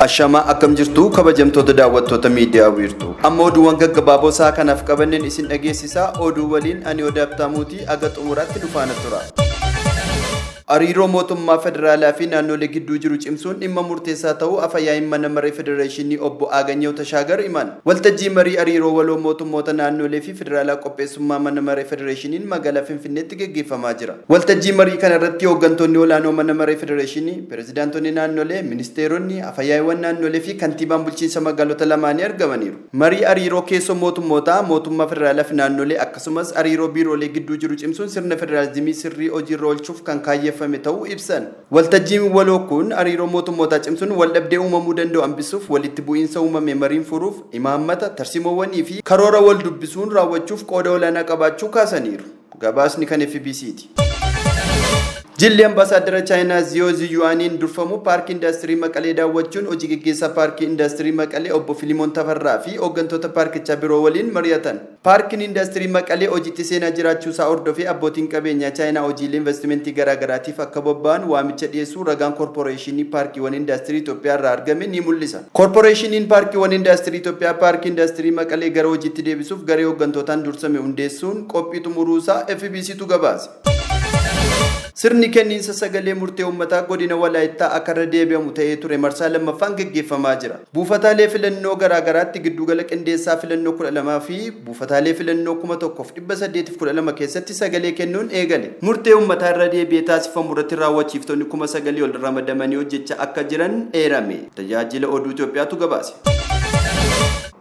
Ashama akkam jirtu kabajamtoota daawwattoota miidiyaa wiirtuu. Amma oduuwwan gaggabaaboo isaa kanaaf qabanneen isin dhageessisaa. Oduu waliin ani Odaa Abtaamuutii aga xumuraatti dhufaana tura. Hariiroo mootummaa federaalaa fi naannolee gidduu jiru cimsuun dhimma murteessaa ta'uu afayyaa'in mana maree federeeshinii obbo Aaganyoo Tashaagar himan. Waltajjii marii hariiroo waloo mootummoota naannolee fi federaalaa qopheessummaa mana maree federeeshiniin magaalaa Finfinneetti gaggeeffamaa jira. Waltajjii marii kana irratti hooggantoonni olaanoo mana maree federeeshinii, pirezidaantonni naannolee, ministeeronni, afayyaa'inwan naannolee fi kantiibaan bulchiinsa magaalota lamaanii argamaniiru. Marii hariiroo keessoo mootummootaa, mootummaa federaalaa fi naannolee akkasumas hariiroo biiroolee gidduu jiru cimsuun sirna federaalizimii sirrii hojiirra oolchuuf kan kaayyeeffame ta'uu ibsan. Waltajjiin waloo kun hariiroo mootummootaa cimsuun waldhabdee uumamuu danda'u hambisuuf, walitti bu'iinsa uumame mariin furuuf, imaammata, tarsiimoowwanii fi karoora wal dubbisuun raawwachuuf qooda olaanaa qabaachuu kaasaniiru. Gabaasni kan FBC'ti. Jilli ambaasaadara Chaayinaa Ziyoo Ziyuaniin durfamu paarkii indaastirii Maqalee daawwachuun hojii gaggeessaa paarkii indaastirii Maqalee obbo Filimoon Tafarraa fi hooggantoota paarkichaa biroo waliin mari'atan. Paarkiin indaastirii Maqalee hojiitti seenaa jiraachuusaa hordofee abbootiin qabeenyaa Chaayinaa hojiilee investimentii garaagaraatiif akka bobba'an waamicha dhiyeessuu ragaan koorporeeshinii paarkiiwwan indaastirii Itoophiyaa irraa argame ni mul'isa. Koorporeeshiniin paarkiiwwan indaastirii Itoophiyaa paarkii indaastirii Maqalee gara hojiitti deebisuuf garee hooggantootaan dursame hundeessuun qophii xumuruusaa FBCtu gabaase. Sirni kenniinsa sagalee murtee uummataa godina Walaayittaa akka irra deebi'amu ta'ee ture marsaa lammaffaan gaggeeffamaa jira. Buufataalee filannoo garaagaraatti giddugala qindeessaa filannoo 12 fi buufataalee filannoo 1812 keessatti sagalee kennuun eegale. Murtee uummataa irra deebi'ee taasifamu irratti raawwachiiftonni 9,000 ol ramadamanii hojjechaa akka jiran eerame. Tajaajila oduu Itoophiyaatu gabaase.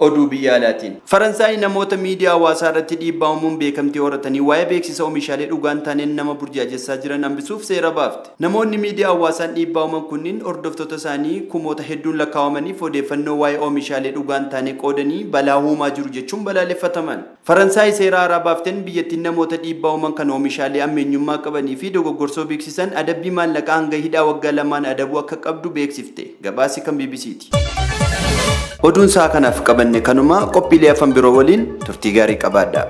Oduu biyya alaatiin. Faransaay namoota miidiyaa hawaasaa irratti dhiibbaa uumuun beekamtii horatanii waa'ee beeksisa oomishaalee dhugaan taaneen nama burjaajessaa jiran hambisuuf seera baafte. Namoonni miidiyaa hawaasaan dhiibbaa uuman kunniin hordoftoota isaanii kumoota hedduun lakkaawamaniif odeeffannoo waa'ee oomishaalee dhugaan taanee qoodanii balaa uumaa jiru jechuun balaaleffataman. Faransaay seera haaraa baafteen biyyattiin namoota dhiibbaa uuman kan oomishaalee ammeenyummaa qabanii fi dogoggorsoo beeksisan adabbii maallaqaa hanga hidhaa waggaa 2 adabuu akka qabdu beeksifte. Gabaasi kan BBC'ti. Oduun isaa kanaaf qabanne kanuma qophiilee afaan biroo waliin turtii gaarii qabaadhaa.